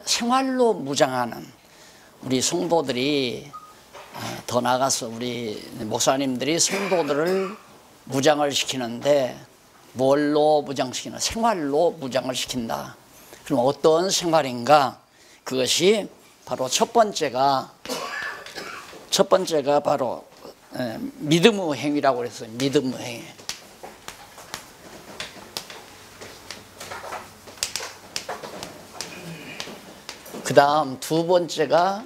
생활로 무장하는 우리 성도들이 더 나아가서 우리 목사님들이 성도들을 무장을 시키는데 뭘로 무장시키나? 생활로 무장을 시킨다. 그럼 어떤 생활인가? 그것이 바로 첫 번째가 바로 믿음의 행위라고 그랬어요. 믿음의 행위. 그 다음 두 번째가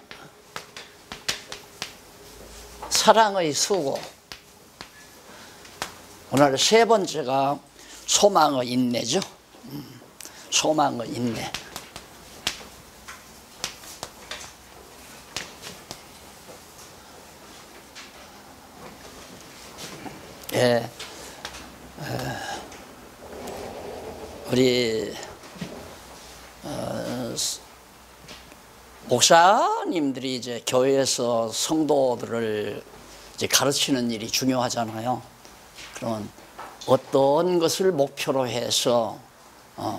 사랑의 수고. 오늘 세 번째가 소망의 인내죠. 소망의 인내. 예, 우리 목사님들이 이제 교회에서 성도들을 이제 가르치는 일이 중요하잖아요. 그러면 어떤 것을 목표로 해서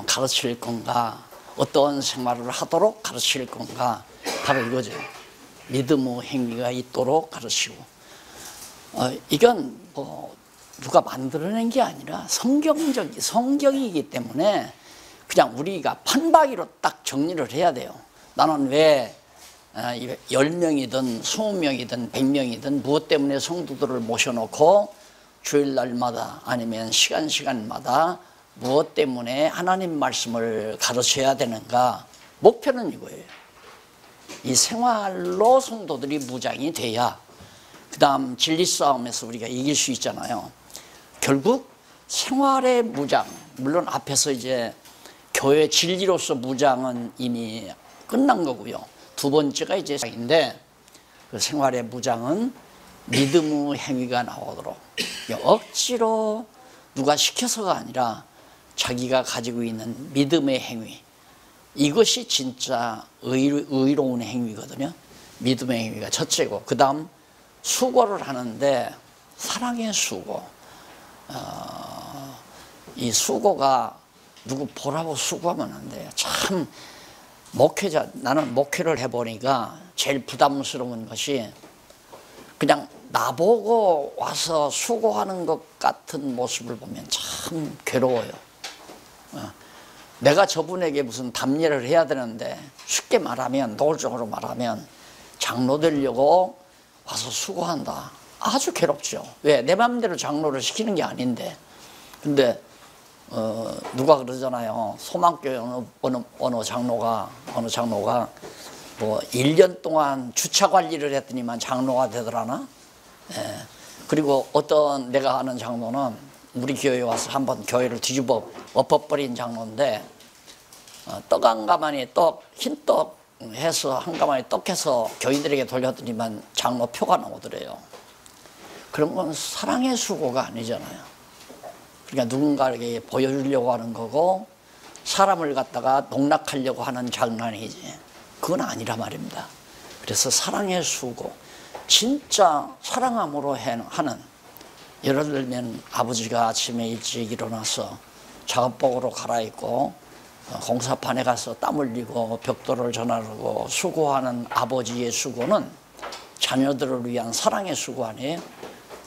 가르칠 건가, 어떤 생활을 하도록 가르칠 건가, 바로 이거죠. 믿음의 행위가 있도록 가르치고. 이건 뭐 누가 만들어낸 게 아니라 성경이기 때문에 그냥 우리가 판박이로 딱 정리를 해야 돼요. 나는 왜 10명이든 20명이든 100명이든 무엇 때문에 성도들을 모셔놓고 주일날마다 아니면 시간마다 무엇 때문에 하나님 말씀을 가르쳐야 되는가? 목표는 이거예요. 이 생활로 성도들이 무장이 돼야 그 다음 진리 싸움에서 우리가 이길 수 있잖아요. 결국 생활의 무장, 물론 앞에서 이제 교회 진리로서 무장은 이미 끝난 거고요. 두 번째가 이제 인데 그 생활의 무장은 믿음의 행위가 나오도록 억지로 누가 시켜서가 아니라 자기가 가지고 있는 믿음의 행위, 이것이 진짜 의로운 행위거든요. 믿음의 행위가 첫째고, 그 다음 수고를 하는데 사랑의 수고. 이 수고가 누구 보라고 수고하면 안 돼요. 참 목회자, 나는 목회를 해보니까 제일 부담스러운 것이 그냥 나보고 와서 수고하는 것 같은 모습을 보면 참 괴로워요. 내가 저분에게 무슨 답례를 해야 되는데 쉽게 말하면, 노골적으로 말하면 장로 되려고 와서 수고한다. 아주 괴롭죠. 왜? 내 마음대로 장로를 시키는 게 아닌데. 근데 누가 그러잖아요. 소망교회 어느 장로가 뭐 1년 동안 주차 관리를 했더니만 장로가 되더라나. 예. 그리고 어떤 내가 아는 장로는 우리 교회에 와서 한번 교회를 뒤집어 엎어버린 장로인데 떡 한 가마니 흰떡 해서 한 가마니 떡 해서 교인들에게 돌렸더니만 장로 표가 나오더래요. 그런 건 사랑의 수고가 아니잖아요. 그러니까 누군가에게 보여주려고 하는 거고 사람을 갖다가 농락하려고 하는 장난이지, 그건 아니라 말입니다. 그래서 사랑의 수고, 진짜 사랑함으로 하는, 예를 들면 아버지가 아침에 일찍 일어나서 작업복으로 갈아입고 공사판에 가서 땀 흘리고 벽돌을 전하고 수고하는 아버지의 수고는 자녀들을 위한 사랑의 수고 아니에요?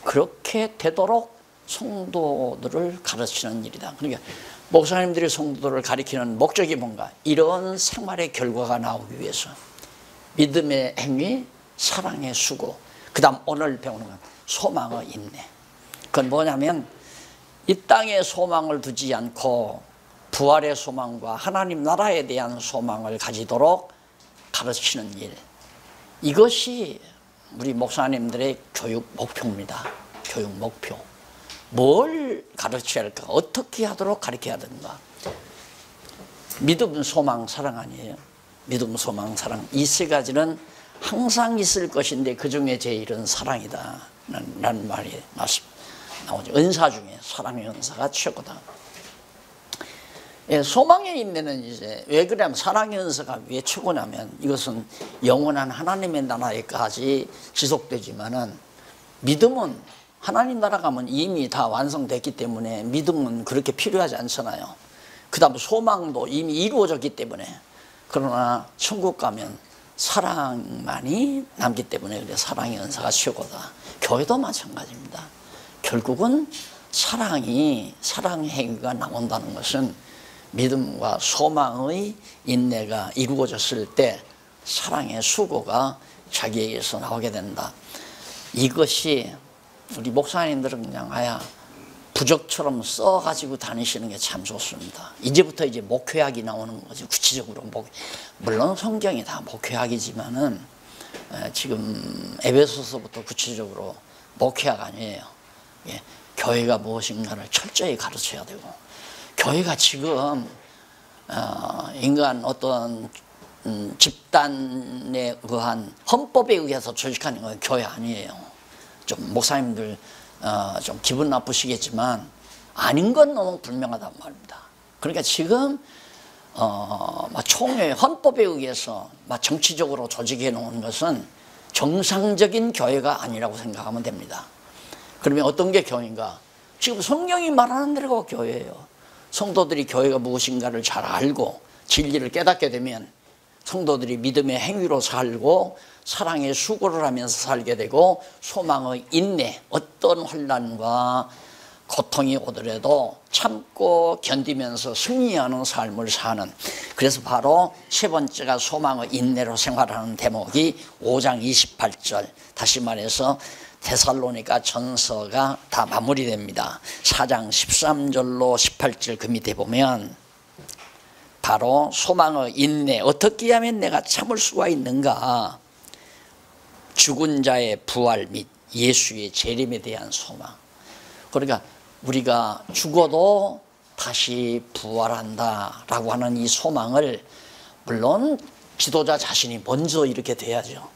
그렇게 되도록 성도들을 가르치는 일이다. 그러니까 목사님들이 성도들을 가르치는 목적이 뭔가? 이런 생활의 결과가 나오기 위해서 믿음의 행위, 사랑의 수고, 그 다음 오늘 배우는 건 소망의 인내. 그건 뭐냐면 이 땅에 소망을 두지 않고 부활의 소망과 하나님 나라에 대한 소망을 가지도록 가르치는 일, 이것이 우리 목사님들의 교육 목표입니다. 교육 목표. 뭘 가르쳐야 할까? 어떻게 하도록 가르쳐야 되는가? 믿음, 소망, 사랑 아니에요? 믿음, 소망, 사랑. 이 세 가지는 항상 있을 것인데 그 중에 제일은 사랑이다 라는 말이 나오죠. 은사 중에 사랑의 은사가 최고다. 예, 소망의 인내는 이제 왜 그러냐면 사랑의 은사가 왜 최고냐면 이것은 영원한 하나님의 나라에까지 지속되지만은 믿음은 하나님 나라 가면 이미 다 완성됐기 때문에 믿음은 그렇게 필요하지 않잖아요. 그 다음 소망도 이미 이루어졌기 때문에 그러나 천국 가면 사랑만이 남기 때문에 그래 사랑의 은사가 최고다. 교회도 마찬가지입니다. 결국은 사랑의 행위가 나온다는 것은 믿음과 소망의 인내가 이루어졌을 때 사랑의 수고가 자기에게서 나오게 된다. 이것이 우리 목사님들은 그냥 부적처럼 써가지고 다니시는 게 참 좋습니다. 이제부터 이제 목회학이 나오는 거죠. 구체적으로 물론 성경이 다 목회학이지만은 지금 에베소서부터 구체적으로 목회학 아니에요. 예, 교회가 무엇인가를 철저히 가르쳐야 되고, 교회가 지금 인간 어떤 집단에 의한 헌법에 의해서 조직하는 건 교회 아니에요. 좀 목사님들 좀 기분 나쁘시겠지만 아닌 건 너무 분명하단 말입니다. 그러니까 지금 총회 헌법에 의해서 정치적으로 조직해 놓은 것은 정상적인 교회가 아니라고 생각하면 됩니다. 그러면 어떤 게 교회인가? 지금 성경이 말하는 대로가 교회예요. 성도들이 교회가 무엇인가를 잘 알고 진리를 깨닫게 되면 성도들이 믿음의 행위로 살고 사랑의 수고를 하면서 살게 되고 소망의 인내, 어떤 환난과 고통이 오더라도 참고 견디면서 승리하는 삶을 사는, 그래서 바로 세 번째가 소망의 인내로 생활하는 대목이 5장 28절, 다시 말해서 데살로니가 전서가 다 마무리됩니다. 4장 13절로 18절 그 밑에 보면 바로 소망의 인내, 어떻게 하면 내가 참을 수가 있는가? 죽은 자의 부활 및 예수의 재림에 대한 소망. 그러니까 우리가 죽어도 다시 부활한다라고 하는 이 소망을, 물론 지도자 자신이 먼저 이렇게 돼야죠.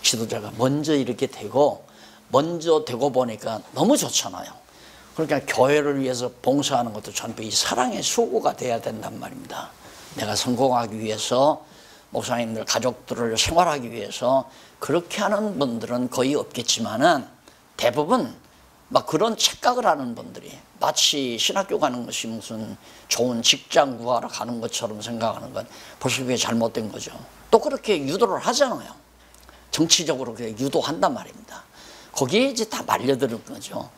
지도자가 먼저 이렇게 되고, 먼저 되고 보니까 너무 좋잖아요. 그러니까 교회를 위해서 봉사하는 것도 전부 이 사랑의 수고가 돼야 된단 말입니다. 내가 성공하기 위해서, 목사님들 가족들을 생활하기 위해서 그렇게 하는 분들은 거의 없겠지만은 대부분 그런 착각을 하는 분들이 마치 신학교 가는 것이 무슨 좋은 직장 구하러 가는 것처럼 생각하는 건 벌써 그게 잘못된 거죠. 또 그렇게 유도를 하잖아요. 정치적으로 그렇게 유도한단 말입니다. 거기에 이제 다 말려드는 거죠.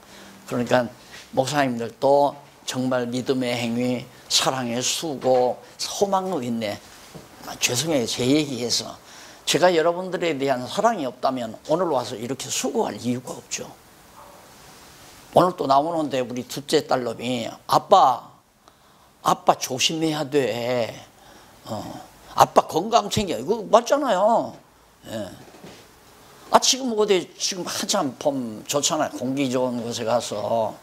그러니까 목사님들도 정말 믿음의 행위, 사랑의 수고, 소망의 인내, 죄송해요, 제 얘기해서 제가 여러분들에 대한 사랑이 없다면 오늘 와서 이렇게 수고할 이유가 없죠. 오늘 또 나오는데 우리 둘째 딸놈이 아빠 조심해야 돼. 아빠 건강 챙겨. 이거 맞잖아요. 예. 지금 지금 한참 봄 좋잖아요. 공기 좋은 곳에 가서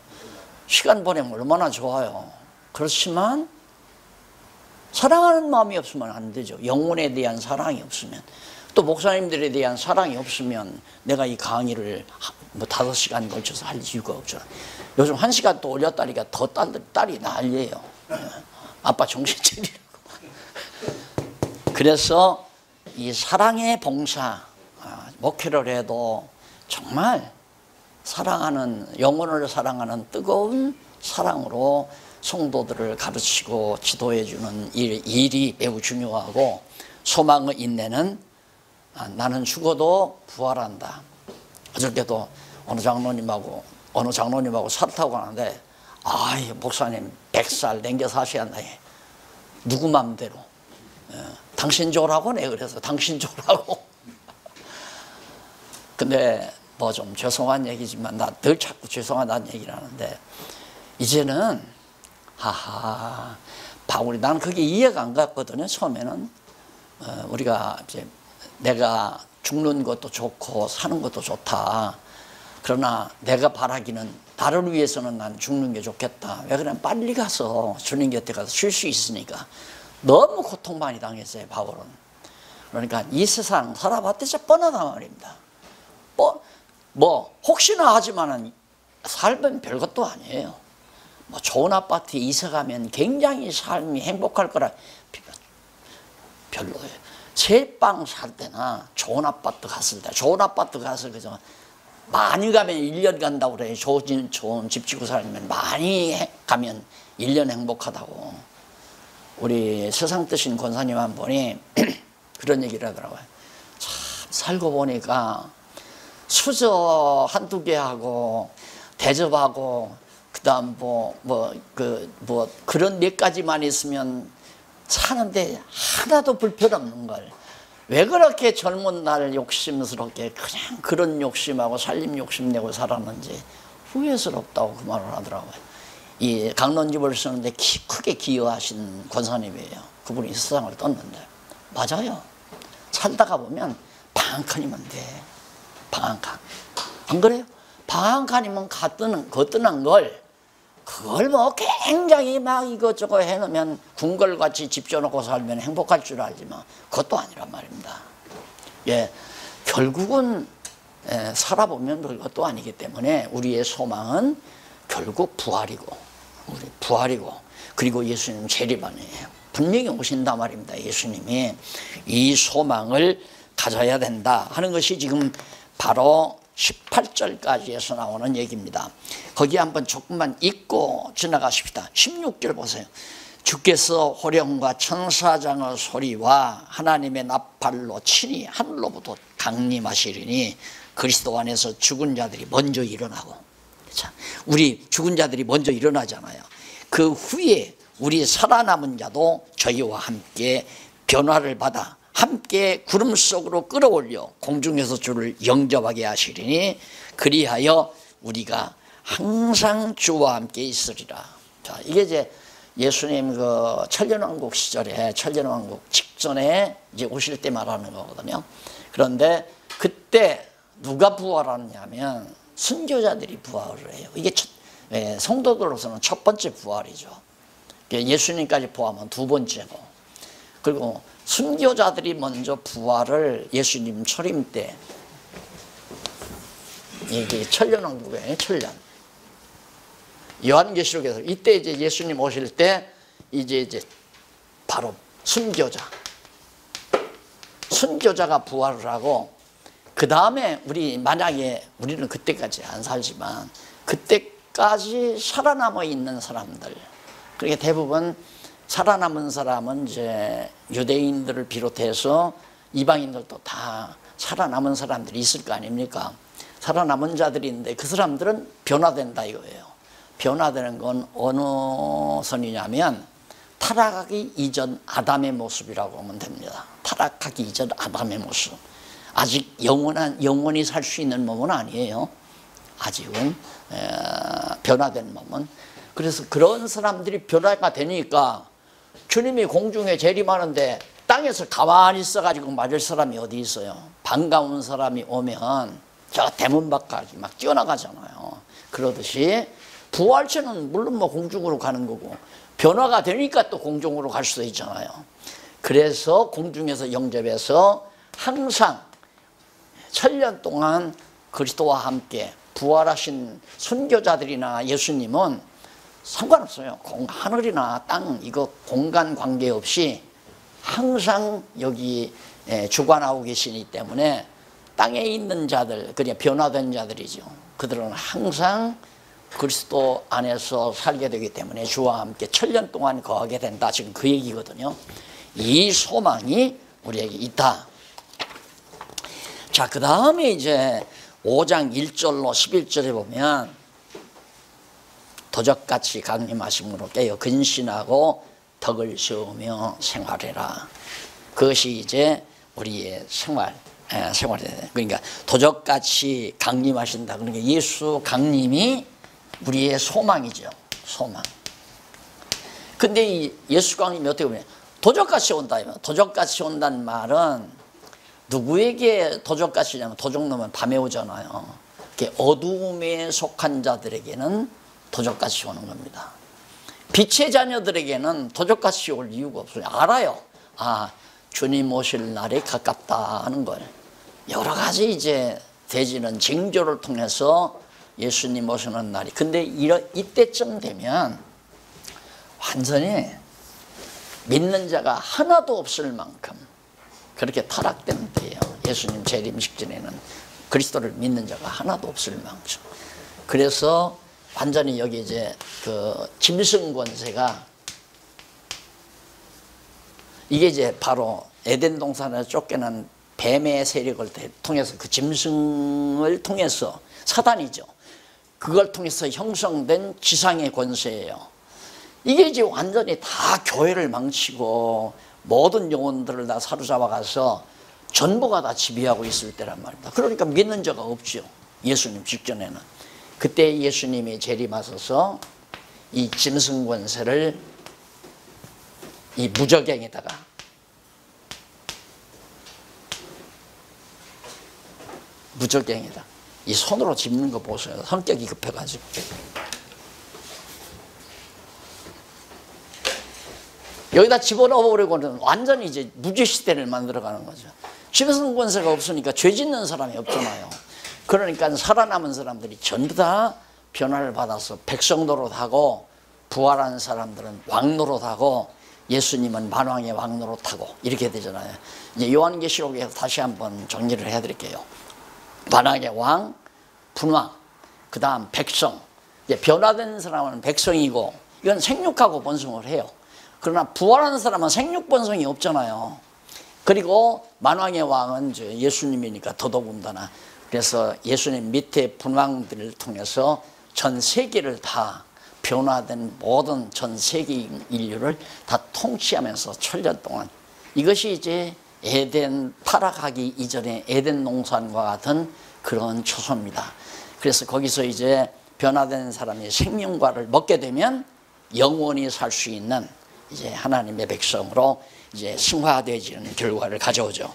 시간 보내면 얼마나 좋아요. 그렇지만 사랑하는 마음이 없으면 안 되죠. 영혼에 대한 사랑이 없으면, 또 목사님들에 대한 사랑이 없으면 내가 이 강의를 5시간 걸쳐서 할 이유가 없죠. 요즘 1시간 또 올렸다니까 더 딸이 난리예요. 아빠 정신 차리라고. 그래서 이 사랑의 봉사, 목회를 해도 정말 사랑하는, 영혼을 사랑하는 뜨거운 사랑으로 성도들을 가르치고 지도해 주는 일이 매우 중요하고, 소망의 인내는 나는 죽어도 부활한다. 어저께도 어느 장로님하고 차를 타고 가는데, 목사님 100살 남겨 사셔야 한다. 누구 맘대로. 당신 좋으라고 내 그래서 당신 좋으라고. 근데 좀 죄송한 얘기지만 나 늘 자꾸 죄송하다는 얘기를 하는데, 이제는 바울이, 나는 그게 이해가 안 갔거든요. 처음에는 우리가 이제 내가 죽는 것도 좋고 사는 것도 좋다. 그러나 내가 바라기는, 나를 위해서는 난 죽는 게 좋겠다. 왜 그러면 빨리 가서 주님 곁에 가서 쉴 수 있으니까. 너무 고통 많이 당했어요, 바울은. 그러니까 이 세상 살아봤듯이 뻔하단 말입니다. 혹시나 하지만은 삶은 별것도 아니에요. 좋은 아파트에 이사 가면 굉장히 삶이 행복할 거라 별로예요. 새 방 살 때나 좋은 아파트 갔을 때, 좋은 아파트 가서 그저 많이 가면 1년 간다고 그래요. 좋은 집 지고 살면 많이 가면 1년 행복하다고. 우리 세상 뜻인 권사님 한 분이 그런 얘기를 하더라고요. 참 살고 보니까 수저 한두 개 하고 대접하고 그다음 그런 몇 가지만 있으면 사는데 하나도 불편 없는 걸. 왜 그렇게 젊은 날 욕심스럽게 그냥 그런 욕심하고 살림 욕심내고 살았는지 후회스럽다고 그 말을 하더라고요. 이 강론집을 쓰는데 크게 기여하신 권사님이에요. 그분이 세상을 떴는데 맞아요. 살다가 보면 방 한 칸이면 돼. 방 한 칸. 안 그래요? 방 한 칸이면 거뜬한 걸 그걸 뭐 굉장히 막 이것저것 해놓으면 궁궐같이 집 지어놓고 살면 행복할 줄 알지만 그것도 아니란 말입니다. 예, 결국은 살아보면 그것도 아니기 때문에 우리의 소망은 결국 부활이고 그리고 예수님 재림안이에요. 분명히 오신단 말입니다. 예수님이 이 소망을 가져야 된다 하는 것이 지금 바로 18절까지에서 나오는 얘기입니다. 거기 한번 조금만 읽고 지나가십시다. 16절 보세요. 주께서 호령과 천사장의 소리와 하나님의 나팔로 친히 하늘로부터 강림하시리니 그리스도 안에서 죽은 자들이 먼저 일어나고, 자, 우리 죽은 자들이 먼저 일어나잖아요. 그 후에 우리 살아남은 자도 저희와 함께 변화를 받아 함께 구름 속으로 끌어올려 공중에서 주를 영접하게 하시리니 그리하여 우리가 항상 주와 함께 있으리라. 자, 이게 이제 예수님 그 천년왕국 시절에, 천년왕국 직전에 이제 오실 때 말하는 거거든요. 그런데 그때 누가 부활하느냐면 순교자들이 부활을 해요. 이게 성도들로서는 첫 번째 부활이죠. 예수님까지 포함하면 두 번째고, 그리고 순교자들이 먼저 부활을 예수님 초림 때, 이게 천년왕국의 천년, 요한계시록에서 이때 이제 예수님 오실 때 이제 바로 순교자가 부활을 하고, 그 다음에 만약에 우리는 그때까지 안 살지만 그때까지 살아남아 있는 사람들, 그렇게 대부분 살아남은 사람은 이제 유대인들을 비롯해서 이방인들도 다 살아남은 사람들이 있을 거 아닙니까? 살아남은 자들인데 그 사람들은 변화된다 이거예요. 변화되는 건 어느 선이냐면 타락하기 이전 아담의 모습이라고 하면 됩니다. 타락하기 이전 아담의 모습. 아직 영원히 살 수 있는 몸은 아니에요. 아직은 변화된 몸은. 그래서 그런 사람들이 변화가 되니까 주님이 공중에 재림하는데 땅에서 가만히 있어가지고 맞을 사람이 어디 있어요? 반가운 사람이 오면 저 대문 밖까지 막 뛰어나가잖아요. 그러듯이 부활체는 물론 뭐 공중으로 가는 거고, 변화가 되니까 또 공중으로 갈 수도 있잖아요. 그래서 공중에서 영접해서 항상 천년 동안 그리스도와 함께 부활하신 순교자들이나 예수님은 상관없어요. 하늘이나 땅 이거 공간 관계없이 항상 여기 주관하고 계시기 때문에 땅에 있는 자들, 그냥 변화된 자들이죠. 그들은 항상 그리스도 안에서 살게 되기 때문에 주와 함께 천년 동안 거하게 된다. 지금 그 얘기거든요. 이 소망이 우리에게 있다. 자, 그 다음에 이제 5장 1절로 11절에 보면 도적같이 강림하심으로 깨어 근신하고 덕을 세우며 생활해라. 그것이 이제 우리의 생활이 그러니까 도적같이 강림하신다. 그러니까 예수 강림이 우리의 소망이죠. 소망. 근데 이 예수 강림이 어떻게 보면 도적같이 온다. 도적같이 온다는 말은 누구에게 도적같이냐면 도적놈은 밤에 오잖아요. 어두움에 속한 자들에게는 도적같이 오는 겁니다. 빛의 자녀들에게는 도적같이 올 이유가 없어요. 알아요. 아, 주님 오실 날이 가깝다 하는 걸. 여러 가지 이제 되지는 징조를 통해서 예수님 오시는 날이. 근데 이때쯤 되면 완전히 믿는 자가 하나도 없을 만큼 그렇게 타락된 때예요. 예수님 재림 직전에는 그리스도를 믿는 자가 하나도 없을 만큼. 그래서 완전히 여기 이제 그 짐승 권세가 이게 이제 바로 에덴 동산에서 쫓겨난 뱀의 세력을 통해서 그 짐승을 통해서 사단이죠. 그걸 통해서 형성된 지상의 권세예요. 이게 이제 완전히 다 교회를 망치고 모든 영혼들을 다 사로잡아 가서 전부가 다 지배하고 있을 때란 말입니다. 그러니까 믿는 자가 없죠. 예수님 직전에는. 그때 예수님이 재림하셔서 이 짐승 권세를 이 무저갱에다가 무저갱에다 이 손으로 짚는 거 보세요. 성격이 급해가지고. 여기다 집어넣어버리고는 완전히 이제 무죄시대를 만들어가는 거죠. 짐승 권세가 없으니까 죄 짓는 사람이 없잖아요. 그러니까 살아남은 사람들이 전부 다 변화를 받아서 백성 노릇하고 부활한 사람들은 왕 노릇하고 예수님은 만왕의 왕 노릇하고 이렇게 되잖아요. 이제 요한계시록에서 다시 한번 정리를 해드릴게요. 만왕의 왕, 분왕, 그 다음 백성. 이제 변화된 사람은 백성이고 이건 생육하고 번성을 해요. 그러나 부활한 사람은 생육 번성이 없잖아요. 그리고 만왕의 왕은 예수님이니까 더더군다나. 그래서 예수님 밑에 분왕들을 통해서 전 세계를 다 변화된 모든 전 세계 인류를 다 통치하면서 천년 동안 이것이 이제 에덴 타락하기 이전에 에덴 동산과 같은 그런 초소입니다. 그래서 거기서 이제 변화된 사람이 생명과를 먹게 되면 영원히 살 수 있는 이제 하나님의 백성으로 이제 승화되어지는 결과를 가져오죠.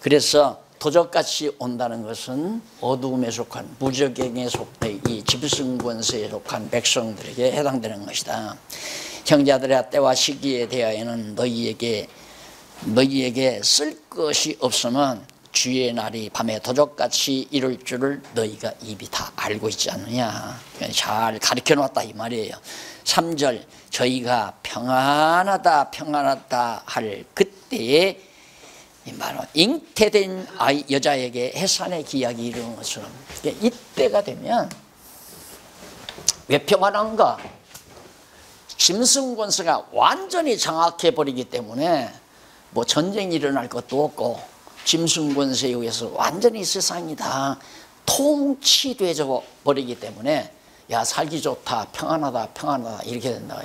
그래서 도적같이 온다는 것은 어두움에 속한 무저갱에 속된 이 짐승 권세에 속한 백성들에게 해당되는 것이다. 형제들아 때와 시기에 대하여는 너희에게 쓸 것이 없으면 주의 날이 밤에 도적같이 이룰 줄을 너희가 입이 다 알고 있지 않느냐. 잘 가르쳐 놨다 이 말이에요. 3절 저희가 평안하다 평안하다 할 그때에 바로 잉태된 아이 여자에게 해산의 기약이 이르는 것처럼 이때가 되면 왜 평안한가? 짐승 권세가 완전히 장악해 버리기 때문에 뭐 전쟁이 일어날 것도 없고 짐승 권세에 의해서 완전히 세상이 다 통치되어 버리기 때문에 야 살기 좋다 평안하다 평안하다 이렇게 된다.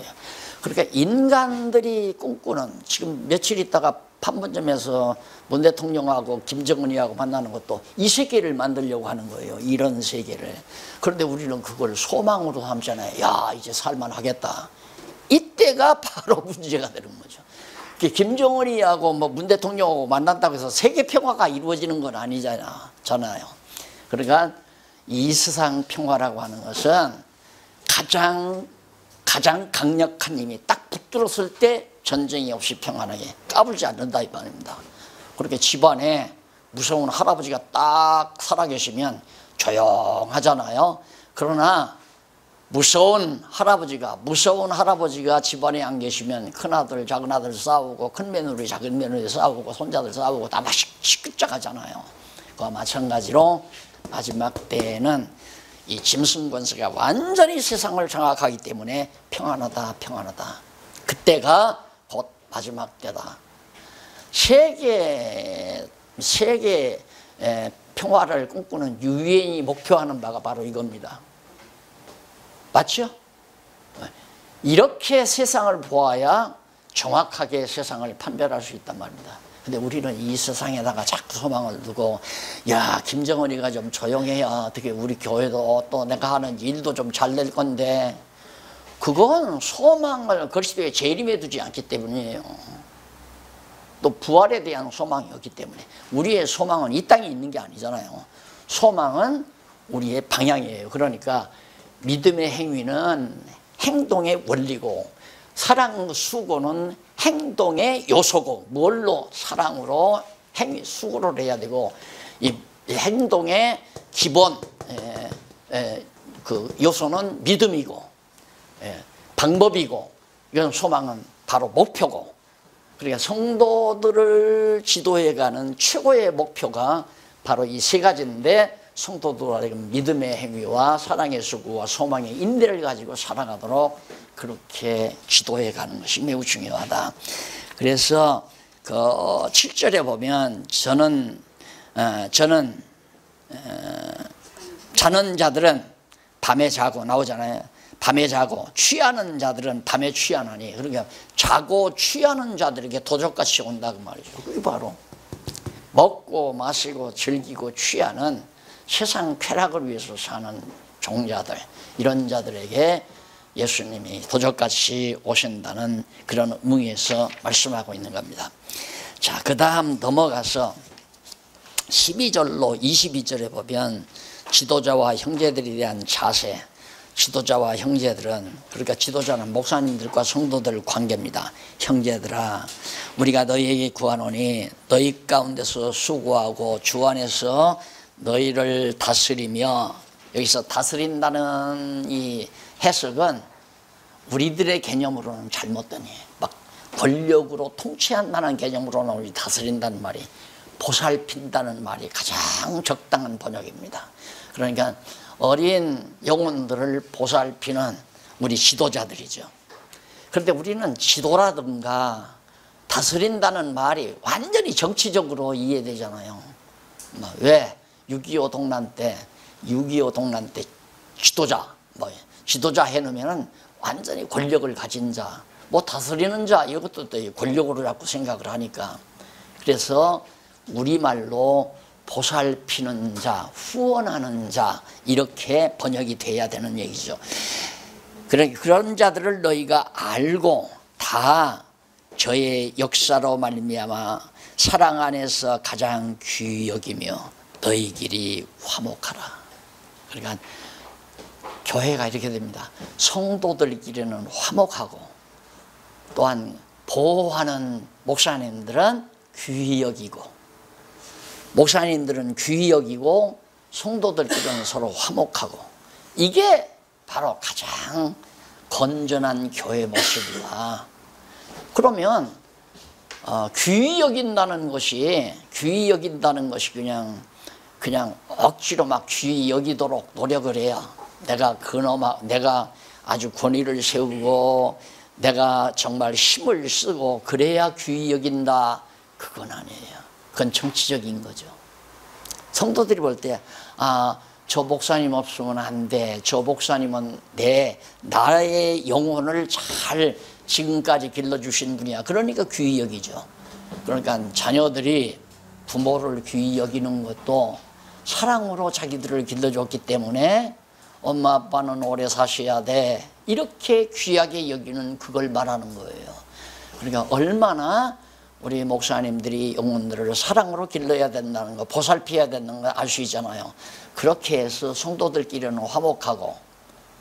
그러니까 인간들이 꿈꾸는 지금 며칠 있다가 판문점에서 문 대통령하고 김정은이하고 만나는 것도 이 세계를 만들려고 하는 거예요. 이런 세계를. 그런데 우리는 그걸 소망으로 삼잖아요. 야 이제 살만하겠다. 이때가 바로 문제가 되는 거죠. 김정은이하고 뭐 문 대통령하고 만난다고 해서 세계 평화가 이루어지는 건 아니잖아요. 그러니까 이 세상 평화라고 하는 것은 가장 강력한 힘이 딱 붙들었을 때 전쟁이 없이 평안하게 까불지 않는다 이 말입니다. 그렇게 집안에 무서운 할아버지가 딱 살아계시면 조용하잖아요. 그러나 무서운 할아버지가 집안에 안 계시면 큰아들 작은아들 싸우고 큰며느리 작은며느리 싸우고 손자들 싸우고 다 시끌짝하잖아요. 그와 마찬가지로 마지막 때에는 이 짐승 권세가 완전히 세상을 장악하기 때문에 평안하다 평안하다. 그때가 곧 마지막 때다. 세계 평화를 꿈꾸는 유엔이 목표하는 바가 바로 이겁니다. 맞죠? 이렇게 세상을 보아야 정확하게 세상을 판별할 수 있단 말입니다. 근데 우리는 이 세상에다가 자꾸 소망을 두고 야 김정은이가 좀 조용해야 어떻게 우리 교회도 또 내가 하는 일도 좀 잘 될 건데 그건 소망을 그리스도의 재림에 두지 않기 때문이에요. 또 부활에 대한 소망이 없기 때문에 우리의 소망은 이 땅에 있는 게 아니잖아요. 소망은 우리의 방향이에요. 그러니까 믿음의 행위는 행동의 원리고 사랑 수고는 행동의 요소고 뭘로 사랑으로 수고를 해야 되고 이 행동의 기본 그 요소는 믿음이고 방법이고 이건 소망은 바로 목표고 그러니까 성도들을 지도해가는 최고의 목표가 바로 이 세 가지인데 성도들의 믿음의 행위와 사랑의 수고와 소망의 인내를 가지고 살아가도록 그렇게 지도해 가는 것이 매우 중요하다. 그래서 그 7절에 보면 저는 자는 자들은 밤에 자고 나오잖아요. 밤에 자고 취하는 자들은 밤에 취하나니. 그러니까 자고 취하는 자들에게 도적같이 온다 그 말이죠. 그게 바로 먹고 마시고 즐기고 취하는 세상 쾌락을 위해서 사는 종자들, 이런 자들에게 예수님이 도적같이 오신다는 그런 의미에서 말씀하고 있는 겁니다. 자, 그 다음 넘어가서 12절로 22절에 보면 지도자와 형제들에 대한 자세. 지도자와 형제들은, 그러니까 지도자는 목사님들과 성도들 관계입니다. 형제들아, 우리가 너희에게 구하노니 너희 가운데서 수고하고 주 안에서 너희를 다스리며, 여기서 다스린다는 이 해석은 우리들의 개념으로는 잘못되니, 막 권력으로 통치한다는 개념으로는 우리 다스린다는 말이, 보살핀다는 말이 가장 적당한 번역입니다. 그러니까 어린 영혼들을 보살피는 우리 지도자들이죠. 그런데 우리는 지도라든가 다스린다는 말이 완전히 정치적으로 이해되잖아요. 왜? 6.25 동란 때 지도자, 지도자 해놓으면 완전히 권력을 가진 자, 다스리는 자, 이것도 또 권력으로 자꾸 생각을 하니까. 그래서 우리말로 보살피는 자, 후원하는 자, 이렇게 번역이 돼야 되는 얘기죠. 그런 자들을 너희가 알고 다 저의 역사로 말미암아 사랑 안에서 가장 귀히 여기며 너희끼리 화목하라. 그러니까 교회가 이렇게 됩니다. 성도들끼리는 화목하고, 또한 보호하는 목사님들은 귀히 여기고, 목사님들은 귀히 여기고 성도들끼리는 서로 화목하고, 이게 바로 가장 건전한 교회 모습이다. 그러면 귀히 여긴다는 것이 그냥 억지로 막 귀히 여기도록 노력을 해야, 내가 아주 권위를 세우고 내가 정말 힘을 쓰고 그래야 귀히 여긴다, 그건 아니에요. 그건 정치적인 거죠. 성도들이 볼 때, 저 목사님 없으면 안 돼. 저 목사님은 나의 영혼을 잘 지금까지 길러주신 분이야. 그러니까 귀히 여기죠. 그러니까 자녀들이 부모를 귀히 여기는 것도 사랑으로 자기들을 길러줬기 때문에 엄마 아빠는 오래 사셔야 돼, 이렇게 귀하게 여기는, 그걸 말하는 거예요. 그러니까 얼마나 우리 목사님들이 영혼들을 사랑으로 길러야 된다는 거, 보살펴야 된다는 거 알 수 있잖아요. 그렇게 해서 성도들끼리는 화목하고,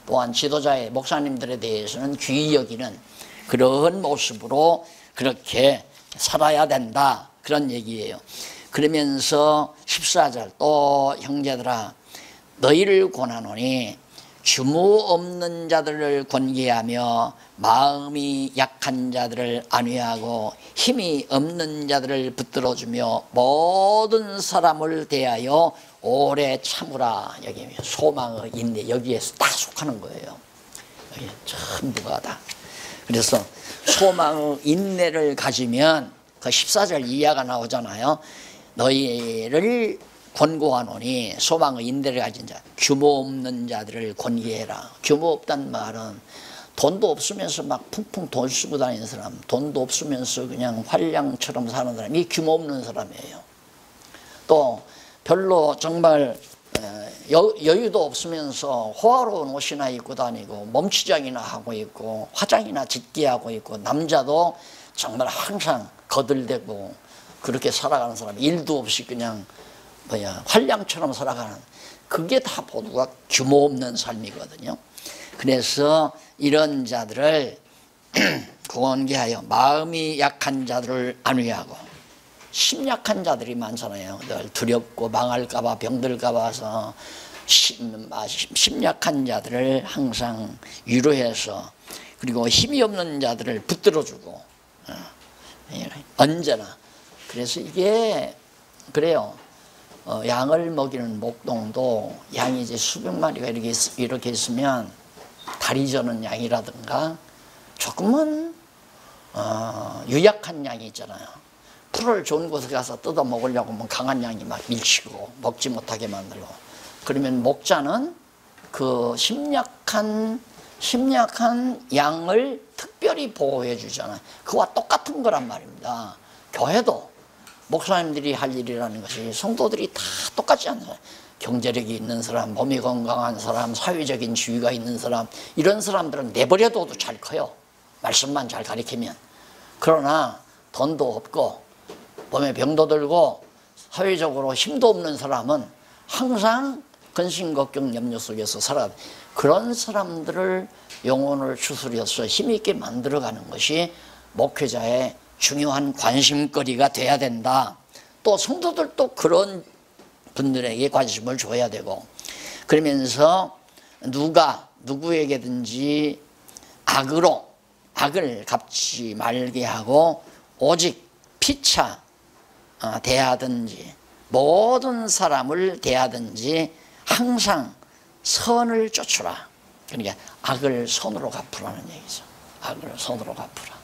또한 지도자의 목사님들에 대해서는 귀히 여기는 그런 모습으로 그렇게 살아야 된다, 그런 얘기예요. 그러면서 14절, 또 형제들아 너희를 권하노니 주무 없는 자들을 권계하며 마음이 약한 자들을 안위하고 힘이 없는 자들을 붙들어주며 모든 사람을 대하여 오래 참으라. 여기 소망의 인내, 여기에 다 속하는 거예요. 여기 전부가 다. 그래서 소망의 인내를 가지면 그 14절 이하가 나오잖아요. 너희를 권고하노니, 소망의 인내를 가진 자, 규모 없는 자들을 권계해라. 규모 없다는 말은 돈도 없으면서 막 풍풍 돈 쓰고 다니는 사람, 돈도 없으면서 그냥 활량처럼 사는 사람, 이 규모 없는 사람이에요. 또 별로 정말 여유도 없으면서 호화로운 옷이나 입고 다니고 몸치장이나 하고 있고 화장이나 짙게 하고 있고, 남자도 정말 항상 거들대고 그렇게 살아가는 사람, 일도 없이 그냥 활량처럼 살아가는, 그게 다 모두가 규모 없는 삶이거든요. 그래서 이런 자들을 권계하여 마음이 약한 자들을 안위하고, 심약한 자들이 많잖아요. 늘 두렵고 망할까봐, 병들까봐서 심약한 자들을 항상 위로해서, 그리고 힘이 없는 자들을 붙들어주고, 언제나. 그래서 이게 그래요. 양을 먹이는 목동도 양이 이제 수백 마리가 이렇게 있으면 다리 저는 양이라든가 조금은 유약한 양이 있잖아요. 풀을 좋은 곳에 가서 뜯어 먹으려고 하면 강한 양이 막 밀치고 먹지 못하게 만들고, 그러면 목자는 그 심약한 양을 특별히 보호해 주잖아요. 그와 똑같은 거란 말입니다. 교회도 목사님들이 할 일이라는 것이 성도들이 다 똑같지 않아요. 경제력이 있는 사람, 몸이 건강한 사람, 사회적인 지위가 있는 사람, 이런 사람들은 내버려둬도 잘 커요. 말씀만 잘 가리키면. 그러나 돈도 없고 몸에 병도 들고 사회적으로 힘도 없는 사람은 항상 근심, 걱정, 염려 속에서 살아야 돼. 그런 사람들을 영혼을 추스려서 힘있게 만들어가는 것이 목회자의 중요한 관심거리가 돼야 된다. 또 성도들도 그런 분들에게 관심을 줘야 되고, 그러면서 누구에게든지 악을 갚지 말게 하고 오직 피차 대하든지 모든 사람을 대하든지 항상 선을 쫓으라. 그러니까 악을 선으로 갚으라는 얘기죠. 악을 선으로 갚으라.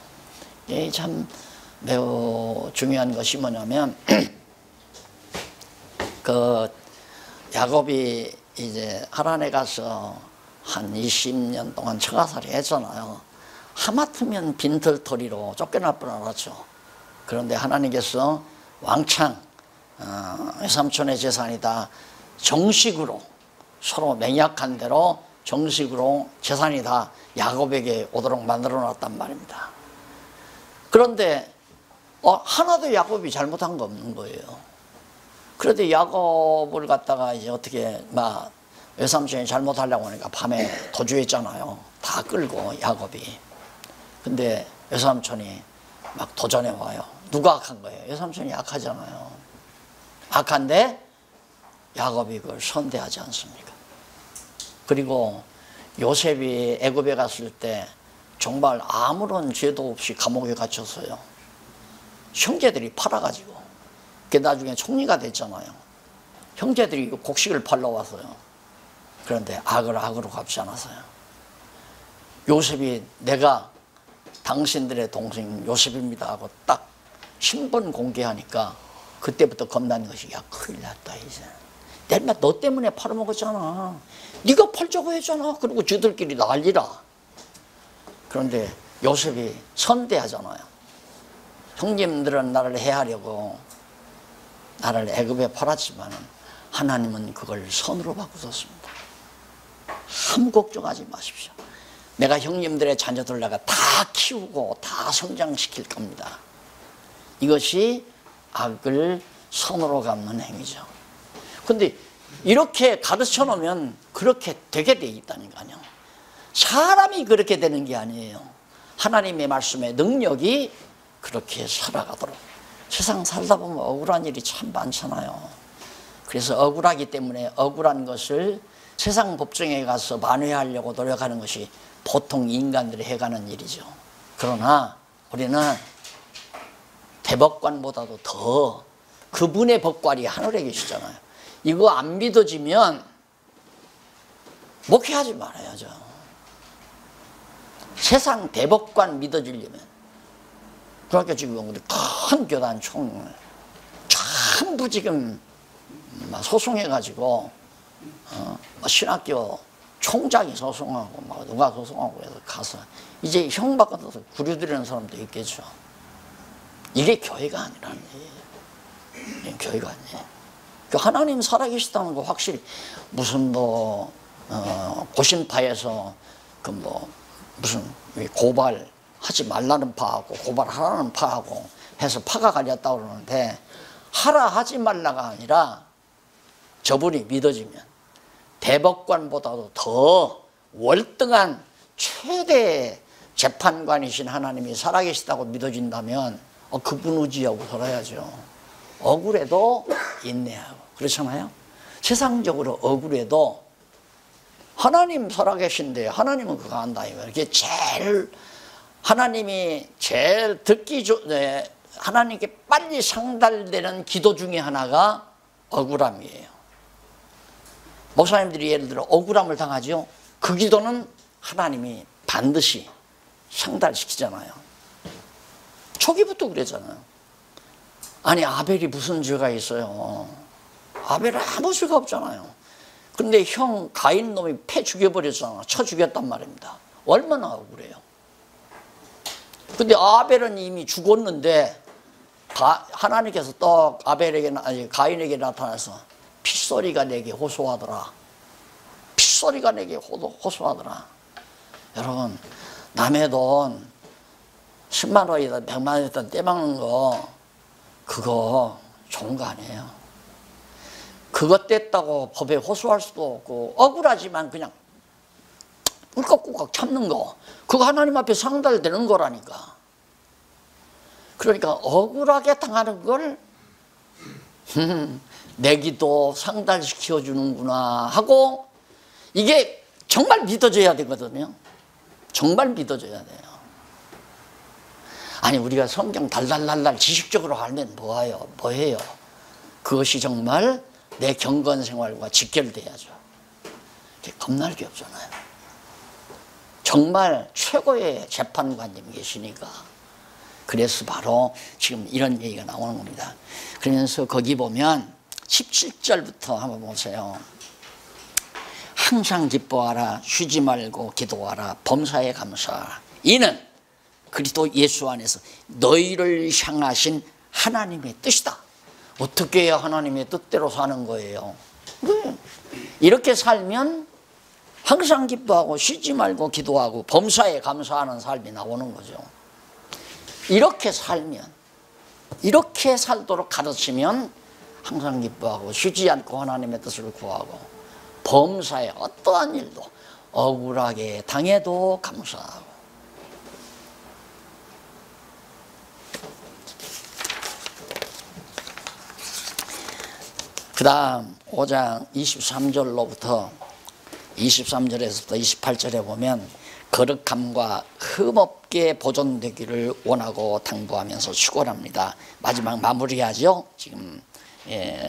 이게 참 매우 중요한 것이 뭐냐면 그 야곱이 이제 하란에 가서 한 20년 동안 처가살이 했잖아요. 하마터면 빈털터리로 쫓겨날 뻔 알았죠. 그런데 하나님께서 왕창 외삼촌의 재산이다, 정식으로 서로 맹약한 대로 정식으로 재산이다 야곱에게 오도록 만들어 놨단 말입니다. 그런데 하나도 야곱이 잘못한 거 없는 거예요. 그런데 야곱을 갖다가 이제 어떻게 막 외삼촌이 잘못하려고 하니까 밤에 도주했잖아요. 다 끌고 야곱이. 근데 외삼촌이 막 도전해 와요. 누가 악한 거예요? 외삼촌이 악하잖아요. 악한데 야곱이 그걸 선대하지 않습니까? 그리고 요셉이 애굽에 갔을 때 정말 아무런 죄도 없이 감옥에 갇혔어요. 형제들이 팔아가지고. 그게 나중에 총리가 됐잖아요. 형제들이 곡식을 팔러 왔어요. 그런데 악을 악으로 갚지 않았어요. 요셉이 내가 당신들의 동생 요셉입니다 하고 딱 신분 공개하니까 그때부터 겁나는 것이, 야 큰일 났다 이제. 내가 너 때문에 팔아먹었잖아. 네가 팔자고 했잖아. 그리고 쥐들끼리 난리라. 그런데 요셉이 선대하잖아요. 형님들은 나를 해하려고 나를 애굽에 팔았지만 하나님은 그걸 선으로 바꾸셨습니다. 아무 걱정하지 마십시오. 내가 형님들의 자녀들 내가 다 키우고 다 성장시킬 겁니다. 이것이 악을 선으로 갚는 행위죠. 근데 이렇게 가르쳐 놓으면 그렇게 되게 돼 있다니까요. 사람이 그렇게 되는 게 아니에요. 하나님의 말씀의 능력이 그렇게 살아가도록. 세상 살다 보면 억울한 일이 참 많잖아요. 그래서 억울하기 때문에 억울한 것을 세상 법정에 가서 만회하려고 노력하는 것이 보통 인간들이 해가는 일이죠. 그러나 우리는 대법관보다도 더 그분의 법관이 하늘에 계시잖아요. 이거 안 믿어지면 목회하지 말아야죠. 세상 대법관 믿어지려면. 그러니까 지금 우리 큰 교단 전부 지금 소송해가지고 신학교 총장이 소송하고 막 누가 소송하고 해서 가서 이제 형 받아서 구류들이는 사람도 있겠죠. 이게 교회가 아니라는 얘기예요. 이게 교회가 아니에요. 하나님 살아계시다는 거 확실히 무슨 고신파에서 무슨 고발하지 말라는 파하고 고발하라는 파하고 해서 파가 갈렸다고 그러는데, 하라 하지 말라가 아니라 저분이 믿어지면 대법관보다도 더 월등한 최대 재판관이신 하나님이 살아계시다고 믿어진다면 그분 의지하고 살아야죠. 억울해도 인내하고. 그렇잖아요. 세상적으로 억울해도 하나님 살아계신데 하나님은 그거 한다. 이게 제일 하나님이 제일 하나님께 빨리 상달되는 기도 중에 하나가 억울함이에요. 목사님들이 예를 들어 억울함을 당하죠. 그 기도는 하나님이 반드시 상달시키잖아요. 초기부터 그랬잖아요. 아니 아벨이 무슨 죄가 있어요? 아벨은 아무 죄가 없잖아요. 근데 형 가인 놈이 패 죽여버렸잖아. 쳐 죽였단 말입니다. 얼마나 억울해요. 근데 아벨은 이미 죽었는데 하나님께서 또 가인에게 나타나서 핏소리가 내게 호소하더라. 핏소리가 내게 호소하더라. 여러분, 남의 돈 10만 원이든 100만 원이든 떼먹는 거 그거 좋은 거 아니에요. 그것 뗐다고 법에 호소할 수도 없고 억울하지만 그냥 꿀꺽꿀꺽 참는 거 그거 하나님 앞에 상달되는 거라니까. 그러니까 억울하게 당하는 걸 내기도 상달시켜 주는구나 하고 이게 정말 믿어져야 되거든요. 정말 믿어져야 돼요. 아니 우리가 성경 달달달달 지식적으로 알면 뭐해요? 그것이 정말 내 경건 생활과 직결돼야죠. 겁날 게 없잖아요. 정말 최고의 재판관님이 계시니까. 그래서 바로 지금 이런 얘기가 나오는 겁니다. 그러면서 거기 보면 17절부터 한번 보세요. 항상 기뻐하라, 쉬지 말고 기도하라, 범사에 감사하라. 이는 그리스도 예수 안에서 너희를 향하신 하나님의 뜻이다. 어떻게 해야 하나님의 뜻대로 사는 거예요? 이렇게 살면 항상 기뻐하고 쉬지 말고 기도하고 범사에 감사하는 삶이 나오는 거죠. 이렇게 살면, 이렇게 살도록 가르치면 항상 기뻐하고 쉬지 않고 하나님의 뜻을 구하고 범사에 어떠한 일도 억울하게 당해도 감사하고. 그 다음 5장 23절로부터 23절에서부터 28절에 보면 거룩함과 흠없게 보존되기를 원하고 당부하면서 축원합니다. 마지막 마무리하죠. 지금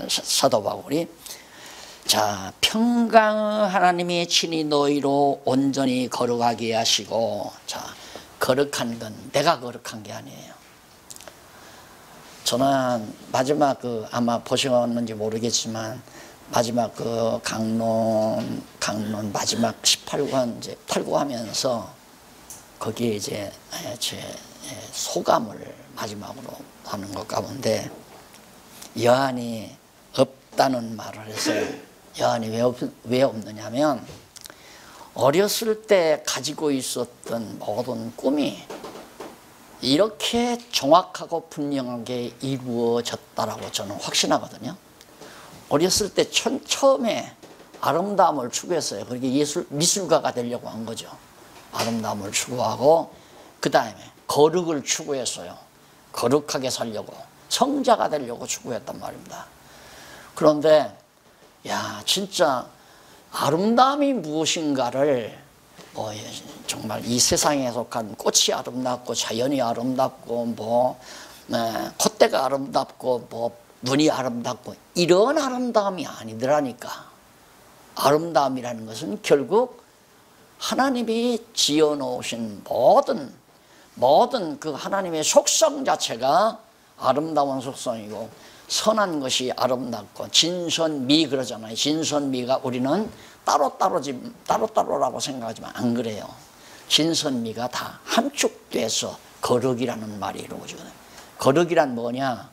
사도 바울이 자 평강의 하나님이 친히 너희로 온전히 거룩하게 하시고. 자 거룩한 건 내가 거룩한 게 아니에요. 저는 마지막 아마 보셨는지 모르겠지만 마지막 강론 마지막 18권 이제 탈구하면서 거기에 이제 제 소감을 마지막으로 하는 것 가운데 여한이 없다는 말을 했어요. 여한이 왜 없느냐면 어렸을 때 가지고 있었던 모든 꿈이 이렇게 정확하고 분명하게 이루어졌다라고 저는 확신하거든요. 어렸을 때 처음에 아름다움을 추구했어요. 그렇게 미술가가 되려고 한 거죠. 아름다움을 추구하고 그 다음에 거룩을 추구했어요. 거룩하게 살려고 성자가 되려고 추구했단 말입니다. 그런데 야 진짜 아름다움이 무엇인가를 정말 이 세상에 속한 꽃이 아름답고 자연이 아름답고 콧대가 아름답고 눈이 아름답고 이런 아름다움이 아니더라니까. 아름다움이라는 것은 결국 하나님이 지어놓으신 모든 그 하나님의 속성 자체가 아름다운 속성이고 선한 것이 아름답고 진선미 그러잖아요. 진선미가 우리는 따로따로라고 생각하지만 안 그래요. 진선미가 다 함축돼서 거룩이라는 말이 이루어지거든요. 거룩이란 뭐냐?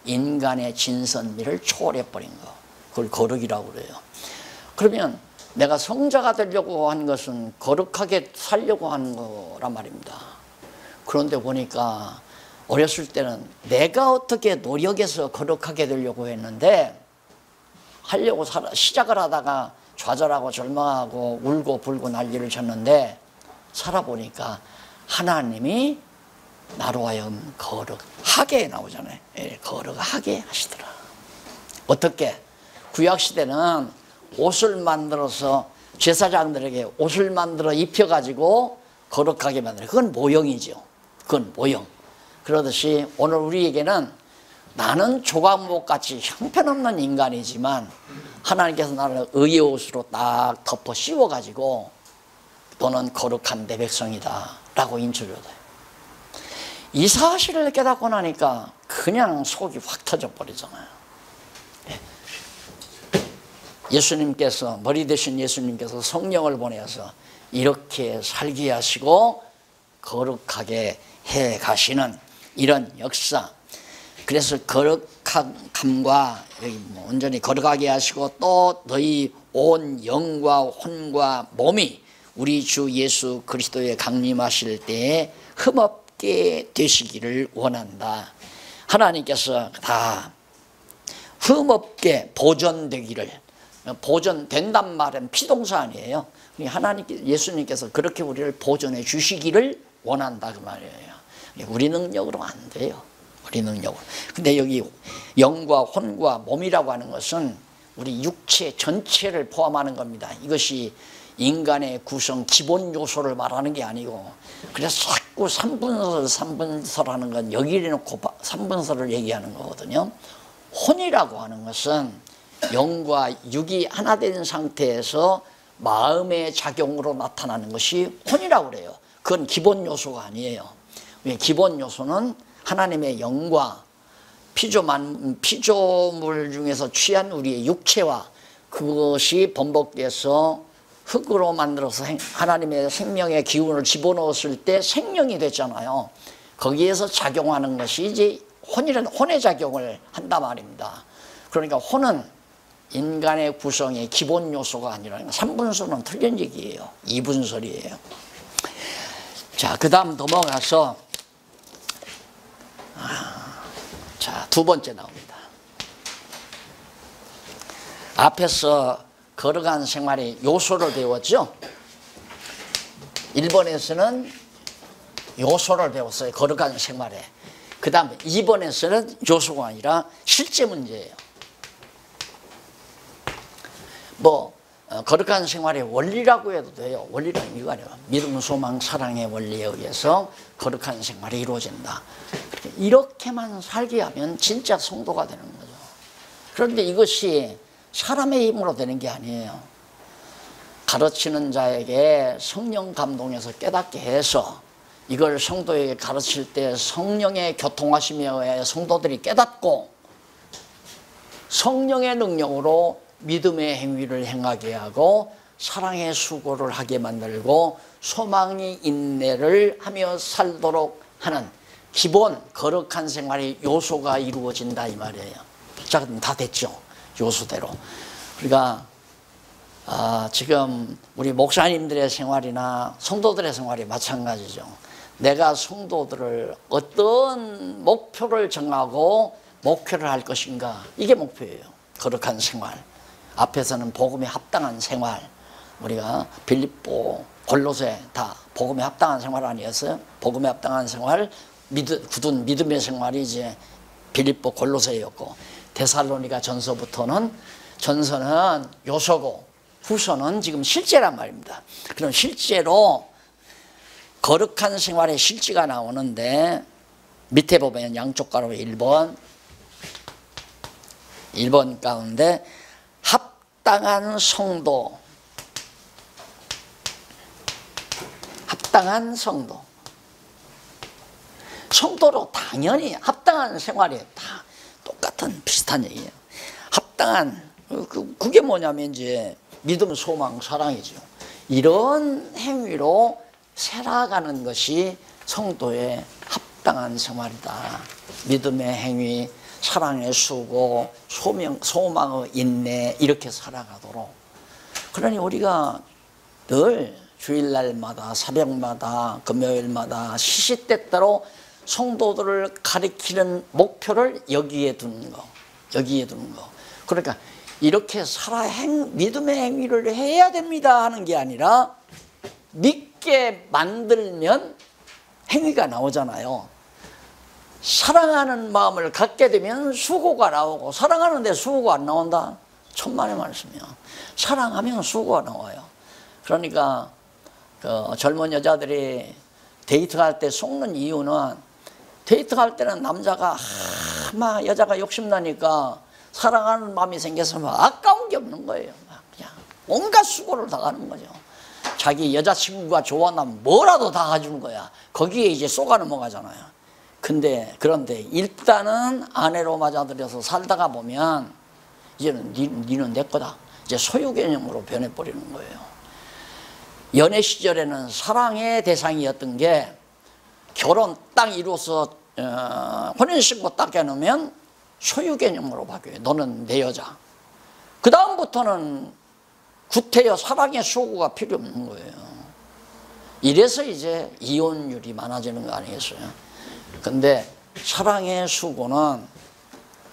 인간의 진선미를 초월해버린 거. 그걸 거룩이라고 그래요. 그러면 내가 성자가 되려고 한 것은 거룩하게 살려고 하는 거란 말입니다. 그런데 보니까 어렸을 때는 내가 어떻게 노력해서 거룩하게 되려고 했는데 하려고 시작을 하다가 좌절하고 절망하고 울고 불고 난리를 쳤는데 살아보니까 하나님이 나로 하여금 거룩하게 나오잖아요. 거룩하게 하시더라. 어떻게? 구약시대는 옷을 만들어서 제사장들에게 옷을 만들어 입혀가지고 거룩하게 만들어요. 그건 모형이죠. 그건 모형. 그러듯이 오늘 우리에게는 나는 조각목같이 형편없는 인간이지만 하나님께서 나를 의의 옷으로 딱 덮어 씌워가지고 너는 거룩한 내 백성이다 라고 인출을 해요. 이 사실을 깨닫고 나니까 그냥 속이 확 터져 버리잖아요. 예수님께서, 머리 대신 예수님께서 성령을 보내서 이렇게 살게 하시고 거룩하게 해 가시는 이런 역사. 그래서 거룩함과 온전히 거룩하게 하시고 또 너희 온 영과 혼과 몸이 우리 주 예수 그리스도에 강림하실 때에 흠없게 되시기를 원한다. 하나님께서 다 흠없게 보존되기를, 보존된단 말은 피동사 아니에요. 예수님께서 그렇게 우리를 보존해 주시기를 원한다 그 말이에요. 우리 능력으로 안 돼요. 우리 능력으로. 근데 여기 영과 혼과 몸이라고 하는 것은 우리 육체 전체를 포함하는 겁니다. 이것이 인간의 구성 기본 요소를 말하는 게 아니고, 그래서 자꾸 3분설 하는 건 여기를 놓고 3분설을 얘기하는 거거든요. 혼이라고 하는 것은 영과 육이 하나 된 상태에서 마음의 작용으로 나타나는 것이 혼이라고 그래요. 그건 기본 요소가 아니에요. 기본 요소는 하나님의 영과 피조물 중에서 취한 우리의 육체와 그것이 번복돼서 흙으로 만들어서 하나님의 생명의 기운을 집어넣었을 때 생명이 됐잖아요. 거기에서 작용하는 것이 이제 혼의 작용을 한단 말입니다. 그러니까 혼은 인간의 구성의 기본 요소가 아니라 3분설은 틀린 얘기예요. 2분설이에요. 자, 그 다음 넘어가서 자, 두 번째 나옵니다. 앞에서 거룩한 생활의 요소를 배웠죠. 1번에서는 요소를 배웠어요. 거룩한 생활에. 그 다음에 2번에서는 요소가 아니라 실제 문제예요. 거룩한 생활의 원리라고 해도 돼요. 원리라는 이유가 아니라 믿음, 소망, 사랑의 원리에 의해서 거룩한 생활이 이루어진다. 이렇게만 살게 하면 진짜 성도가 되는 거죠. 그런데 이것이 사람의 힘으로 되는 게 아니에요. 가르치는 자에게 성령 감동해서 깨닫게 해서 이걸 성도에게 가르칠 때 성령의 교통하심에 의해 성도들이 깨닫고 성령의 능력으로 믿음의 행위를 행하게 하고 사랑의 수고를 하게 만들고 소망이 인내를 하며 살도록 하는 기본 거룩한 생활의 요소가 이루어진다 이 말이에요. 자, 그럼 다 됐죠. 요소대로. 그러니까 지금 우리 목사님들의 생활이나 성도들의 생활이 마찬가지죠. 내가 성도들을 어떤 목표를 정하고 목표를 할 것인가, 이게 목표예요. 거룩한 생활. 앞에서는 복음에 합당한 생활, 우리가 빌립보, 골로새 다 복음에 합당한 생활 아니었어요? 복음에 합당한 생활, 굳은 믿음의 생활이 이제 빌립보, 골로새였고, 데살로니가 전서는 요소고 후서는 지금 실제란 말입니다. 그럼 실제로 거룩한 생활의 실제가 나오는데 밑에 보면 양쪽 가로 1번 가운데 합당한 성도, 합당한 성도. 성도로 당연히 합당한 생활이 다 똑같은 비슷한 얘기예요. 합당한, 그게 뭐냐면 이제 믿음, 소망, 사랑이죠. 이런 행위로 살아가는 것이 성도의 합당한 생활이다. 믿음의 행위, 사랑의 수고, 소망의 인내, 이렇게 살아가도록. 그러니 우리가 늘 주일날마다, 새벽마다, 금요일마다 시시때때로 성도들을 가리키는 목표를 여기에 두는 거. 그러니까 이렇게 믿음의 행위를 해야 됩니다 하는 게 아니라 믿게 만들면 행위가 나오잖아요. 사랑하는 마음을 갖게 되면 수고가 나오고, 사랑하는데 수고가 안 나온다? 천만의 말씀이요. 사랑하면 수고가 나와요. 그러니까 젊은 여자들이 데이트할 때 속는 이유는, 데이트할 때는 남자가 막 여자가 욕심나니까 사랑하는 마음이 생겨서 막 아까운 게 없는 거예요. 막 그냥 온갖 수고를 다 하는 거죠. 자기 여자친구가 좋아하면 뭐라도 다 가주는 거야. 거기에 이제 쏘가 넘어가잖아요. 그런데 일단은 아내로 맞아들여서 살다가 보면 이제는 니는 내 거다. 이제 소유 개념으로 변해버리는 거예요. 연애 시절에는 사랑의 대상이었던 게 결혼 딱 이루어서 혼인신고 딱 해놓으면 소유 개념으로 바뀌어요. 너는 내 여자. 그 다음부터는 구태여 사랑의 수고가 필요 없는 거예요. 이래서 이제 이혼율이 많아지는 거 아니겠어요? 근데 사랑의 수고는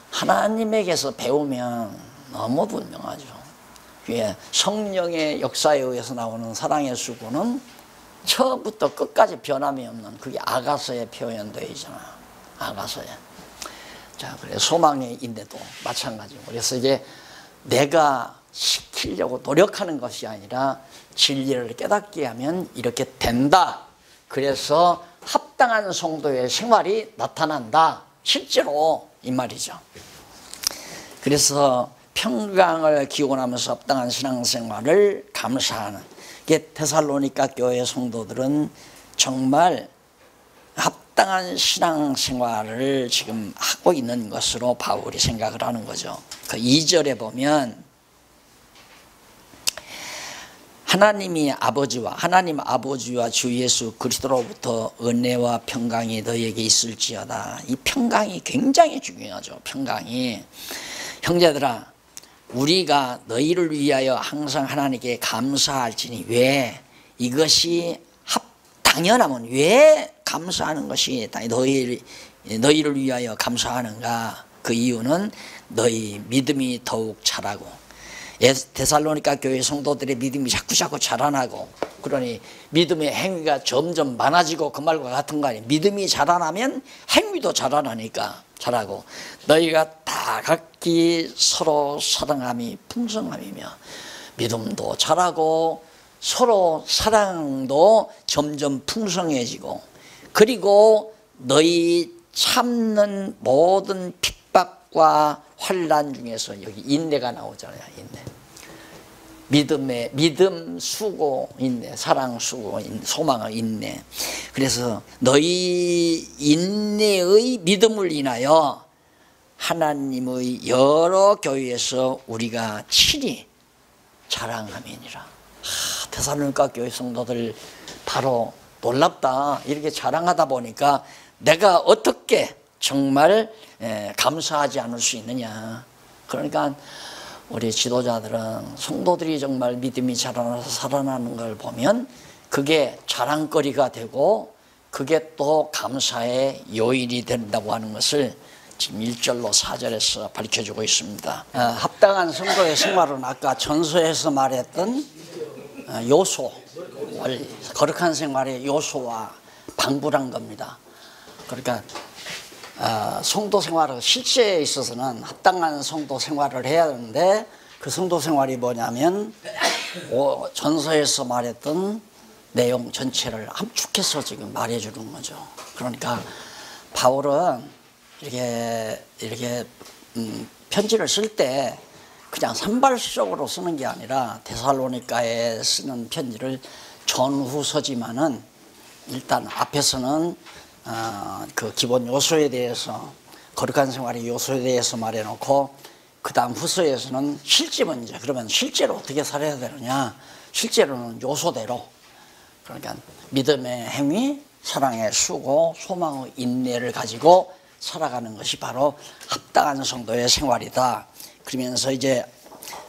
하나님에게서 배우면 너무 분명하죠. 성령의 역사에 의해서 나오는 사랑의 수고는 처음부터 끝까지 변함이 없는 그게 아가서에 표현되어 있잖아요. 아가서에. 자, 그래 소망의 인내도 마찬가지고. 그래서 이제 내가 시키려고 노력하는 것이 아니라 진리를 깨닫게 하면 이렇게 된다. 그래서 합당한 성도의 생활이 나타난다. 실제로 이 말이죠. 그래서 평강을 기원하면서 합당한 신앙생활을 감사하는 게 데살로니가 교회 성도들은 정말 합당한 신앙생활을 지금 하고 있는 것으로 바울이 생각을 하는 거죠. 그 2절에 보면 하나님 아버지와 주 예수 그리스도로부터 은혜와 평강이 너에게 있을지어다. 이 평강이 굉장히 중요하죠. 평강이. 형제들아, 우리가 너희를 위하여 항상 하나님께 감사할지니. 왜? 이것이 당연하면 왜 감사하는 것이 너희를 위하여 감사하는가? 그 이유는 너희 믿음이 더욱 자라고 데살로니가 교회 성도들의 믿음이 자꾸 자라나고, 그러니 믿음의 행위가 점점 많아지고 그 말과 같은 거 아니에요. 믿음이 자라나면 행위도 자라나니까 자라고, 너희가 다 각기 서로 사랑함이 풍성함이며 믿음도 자라고 서로 사랑도 점점 풍성해지고, 그리고 너희 참는 모든 핍박과 환난 중에서 여기 인내가 나오잖아요. 인내. 믿음, 수고, 인내, 사랑, 수고, 소망을 인내. 그래서 너희 인내의 믿음을 인하여 하나님의 여러 교회에서 우리가 친히 자랑함이니라. 데살로니가 교회 성도들 바로 놀랍다. 이렇게 자랑하다 보니까 내가 어떻게 정말 감사하지 않을 수 있느냐. 그러니까 우리 지도자들은 성도들이 정말 믿음이 자라나서 살아나는 걸 보면 그게 자랑거리가 되고 그게 또 감사의 요인이 된다고 하는 것을 지금 1절로 4절에서 밝혀주고 있습니다. 합당한 성도의 생활은 아까 전서에서 말했던 요소, 거룩한 생활의 요소와 방불한 겁니다. 그러니까 성도 생활을 실제에 있어서는 합당한 성도 생활을 해야 하는데, 그 성도 생활이 뭐냐면 전서에서 말했던 내용 전체를 함축해서 지금 말해주는 거죠. 그러니까 바울은 이렇게 편지를 쓸 때 그냥 산발적으로 쓰는 게 아니라 데살로니가에 쓰는 편지를 전후서지만은 일단 앞에서는 그 기본 요소에 대해서, 거룩한 생활의 요소에 대해서 말해놓고, 그 다음 후서에서는 실제 문제, 그러면 실제로 어떻게 살아야 되느냐, 실제로는 요소대로, 그러니까 믿음의 행위, 사랑의 수고, 소망의 인내를 가지고 살아가는 것이 바로 합당한 성도의 생활이다. 그러면서 이제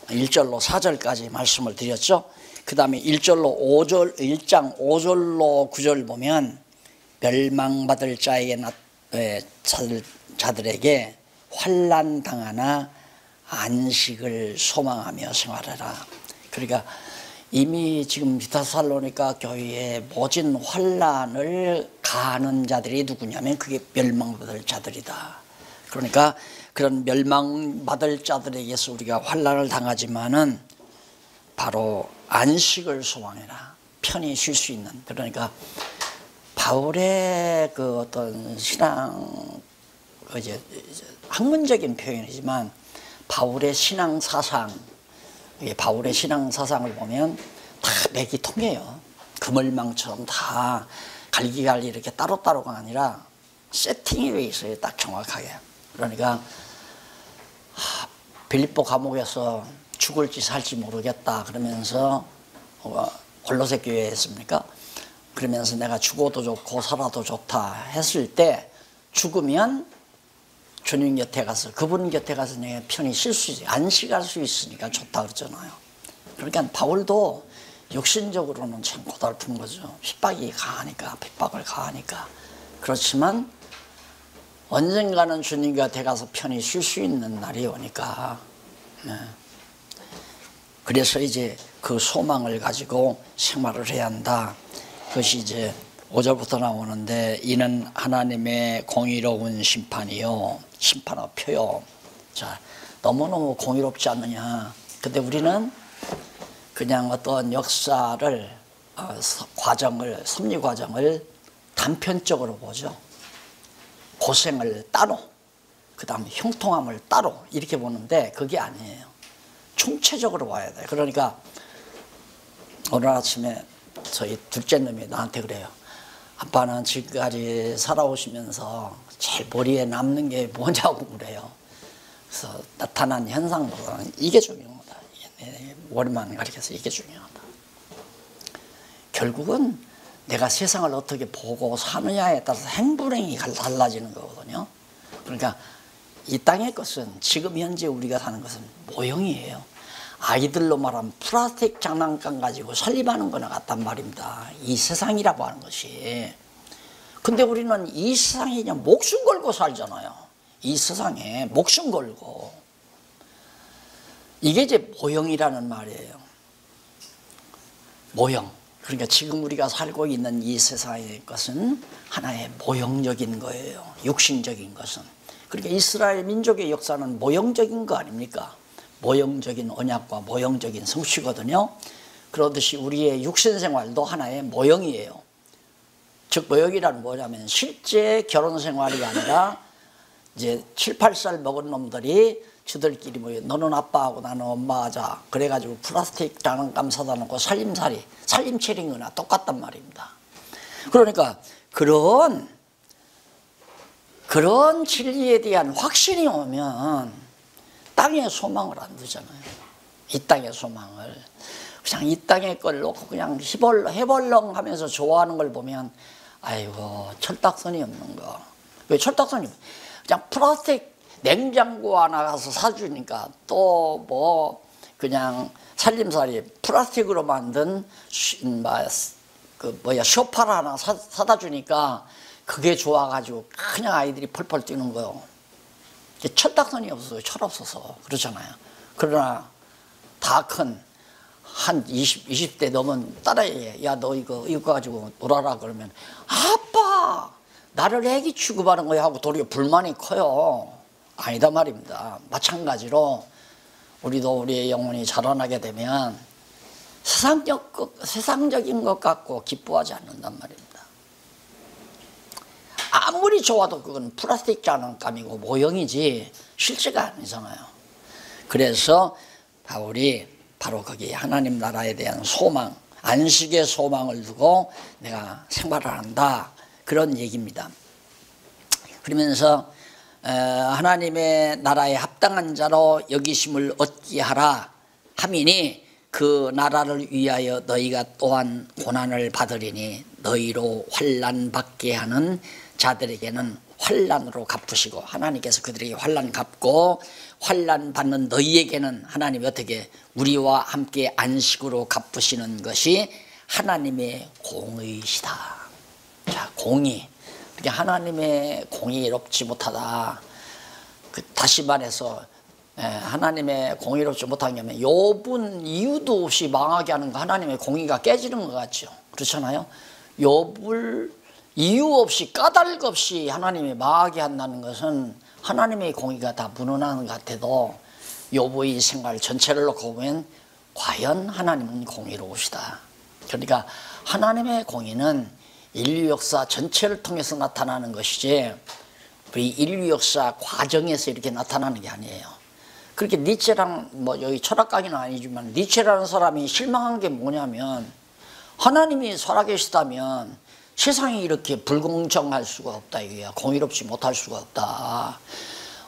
1절로 4절까지 말씀을 드렸죠. 그 다음에 1장 5절로 9절 보면 멸망받을 자들에게 환난 당하나 안식을 소망하며 생활하라. 그러니까 이미 지금 데살로니가 교회에 모진 환난을 가하는 자들이 누구냐면 그게 멸망받을 자들이다. 그러니까 그런 멸망받을 자들에게서 우리가 환난을 당하지만은 바로 안식을 소망해라. 편히 쉴 수 있는. 그러니까 바울의 그 어떤 신앙, 이제 학문적인 표현이지만 바울의 신앙 사상, 바울의 신앙 사상을 보면 다 맥이 통해요. 그물망처럼 다 갈기갈기 이렇게 따로따로가 아니라 세팅이 돼 있어요. 딱 정확하게. 그러니까 빌립보 감옥에서 죽을지 살지 모르겠다 그러면서 골로새 교회에 했습니까? 그러면서 내가 죽어도 좋고 살아도 좋다 했을 때 죽으면 주님 곁에 가서 그분 곁에 가서 내가 편히 쉴 수 있어요. 안식할 수 있으니까 좋다 그러잖아요. 그러니까 바울도 육신적으로는 참 고달픈 거죠. 핍박이 가하니까, 핍박을 가하니까. 그렇지만 언젠가는 주님 곁에 가서 편히 쉴 수 있는 날이 오니까. 네. 그래서 이제 그 소망을 가지고 생활을 해야 한다. 그것이 이제 5절부터 나오는데, 이는 하나님의 공의로운 심판이요, 심판의 표요. 자, 너무너무 공의롭지 않느냐. 근데 우리는 그냥 어떤 역사를, 과정을, 섭리 과정을 단편적으로 보죠. 고생을 따로, 그 다음 형통함을 따로 이렇게 보는데 그게 아니에요. 총체적으로 봐야 돼. 그러니까 오늘 아침에 저희 둘째 놈이 나한테 그래요. 아빠는 지금까지 살아오시면서 제일 머리에 남는 게 뭐냐고 그래요. 그래서 나타난 현상보다는 이게 중요하다. 머리만 가리켜서 이게 중요하다. 결국은 내가 세상을 어떻게 보고 사느냐에 따라서 행불행이 달라지는 거거든요. 그러니까 이 땅의 것은, 지금 현재 우리가 사는 것은 모형이에요. 아이들로 말하면 플라스틱 장난감 가지고 설립하는 거나 같단 말입니다. 이 세상이라고 하는 것이. 근데 우리는 이 세상에 그냥 목숨 걸고 살잖아요. 이 세상에 목숨 걸고. 이게 이제 모형이라는 말이에요. 모형. 그러니까 지금 우리가 살고 있는 이 세상의 것은 하나의 모형적인 거예요. 육신적인 것은. 그러니까 이스라엘 민족의 역사는 모형적인 거 아닙니까? 모형적인 언약과 모형적인 성취거든요. 그러듯이 우리의 육신 생활도 하나의 모형이에요. 즉 모형이란 뭐냐면 실제 결혼 생활이 아니라 이제 7, 8살 먹은 놈들이 저들끼리 모여 너는 아빠하고 나는 엄마 하자. 그래가지고 플라스틱 장난감 사다 놓고 살림살이, 살림체린 거나 똑같단 말입니다. 그러니까 그런 진리에 대한 확신이 오면 땅에 소망을 안 두잖아요. 이 땅의 소망을. 그냥 이 땅의 걸 놓고 그냥 해벌렁 하면서 좋아하는 걸 보면, 아이고, 철딱선이 없는 거. 왜 철딱선이 없는 거? 그냥 플라스틱 냉장고 하나 가서 사주니까 또 뭐 그냥 살림살이 플라스틱으로 만든 소파를 하나 사다 주니까 그게 좋아가지고 그냥 아이들이 펄펄 뛰는 거요. 철딱선이 없어요. 철 없어서. 그렇잖아요. 그러나 다 큰 한 20대 넘은 딸아이, 야, 너 이거 가지고 놀아라 그러면, 아빠! 나를 애기 취급하는 거야 하고 도리어 불만이 커요. 아니다 말입니다. 마찬가지로 우리도 우리의 영혼이 자라나게 되면 세상적인 것 갖고 기뻐하지 않는단 말입니다. 아무리 좋아도 그건 플라스틱 장난감이고 모형이지 실제가 아니잖아요. 그래서 바울이 바로 거기 하나님 나라에 대한 소망, 안식의 소망을 두고 내가 생활을 한다, 그런 얘기입니다. 그러면서 하나님의 나라에 합당한 자로 여기심을 얻게 하라 하미니 그 나라를 위하여 너희가 또한 고난을 받으리니 너희로 환난 받게 하는 자들에게는 환난으로 갚으시고, 하나님께서 그들에게 환난 갚고 환난 받는 너희에게는 하나님이 어떻게 우리와 함께 안식으로 갚으시는 것이 하나님의 공의시다. 자, 공의. 그냥 하나님의 공의롭지 못하다. 다시 말해서 하나님의 공의롭지 못한 게 아니면 욥은 이유도 없이 망하게 하는 거, 하나님의 공의가 깨지는 것 같죠. 그렇잖아요. 욥을 이유 없이, 까닭 없이 하나님이 망하게 한다는 것은 하나님의 공의가 다 무너나는 것 같아도 욥의 생활 전체를 놓고 보면 과연 하나님은 공의로우시다. 그러니까 하나님의 공의는 인류 역사 전체를 통해서 나타나는 것이지 우리 인류 역사 과정에서 이렇게 나타나는 게 아니에요. 그렇게 니체랑 뭐 여기 철학가기는 아니지만 니체라는 사람이 실망한 게 뭐냐면, 하나님이 살아계시다면 세상이 이렇게 불공정할 수가 없다 이거야. 공의롭지 못할 수가 없다.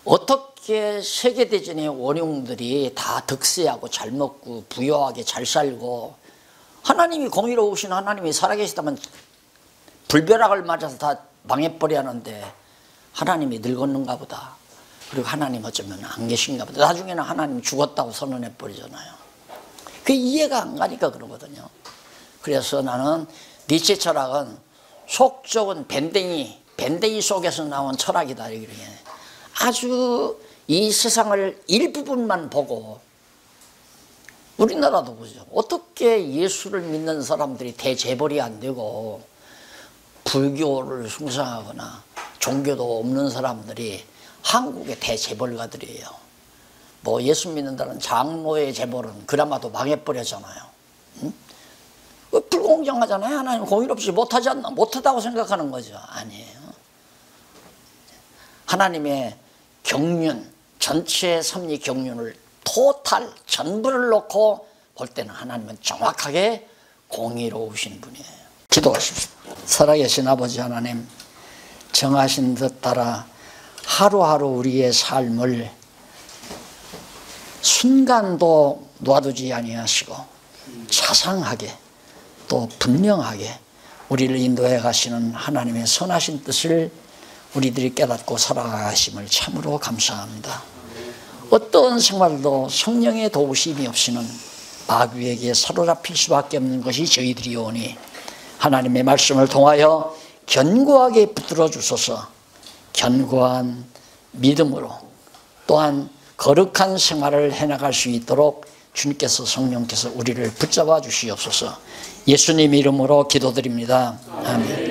어떻게 세계대전의 원흉들이 다 득세하고 잘 먹고 부유하게 잘 살고, 하나님이 공의로우신 하나님이 살아계시다면 불벼락을 맞아서 다 망해버려 하는데 하나님이 늙었는가 보다. 그리고 하나님 어쩌면 안 계신가 보다. 나중에는 하나님 죽었다고 선언해버리잖아요. 그게 이해가 안 가니까 그러거든요. 그래서 나는 니체 철학은 속적은 밴댕이 속에서 나온 철학이다. 이렇게 아주 이 세상을 일부분만 보고, 우리나라도 보죠. 어떻게 예수를 믿는 사람들이 대재벌이 안 되고 불교를 숭상하거나 종교도 없는 사람들이 한국의 대재벌가들이에요. 뭐 예수 믿는다는 장로의 재벌은 그나마도 망해버렸잖아요. 응? 불공정하잖아요. 하나님 공의롭지 못하지 않나? 못하다고 생각하는 거죠. 아니에요. 하나님의 경륜, 전체 섭리 경륜을 토탈 전부를 놓고 볼 때는 하나님은 정확하게 공의로우신 분이에요. 기도하십시오. 살아계신 아버지 하나님, 정하신 뜻 따라 하루하루 우리의 삶을 순간도 놔두지 아니하시고 자상하게 또 분명하게 우리를 인도해 가시는 하나님의 선하신 뜻을 우리들이 깨닫고 살아가심을 참으로 감사합니다. 어떤 생활도 성령의 도우심이 없이는 마귀에게 사로잡힐 수밖에 없는 것이 저희들이오니 하나님의 말씀을 통하여 견고하게 붙들어 주소서. 견고한 믿음으로 또한 거룩한 생활을 해나갈 수 있도록 주님께서, 성령께서 우리를 붙잡아 주시옵소서. 예수님 이름으로 기도드립니다. 아멘.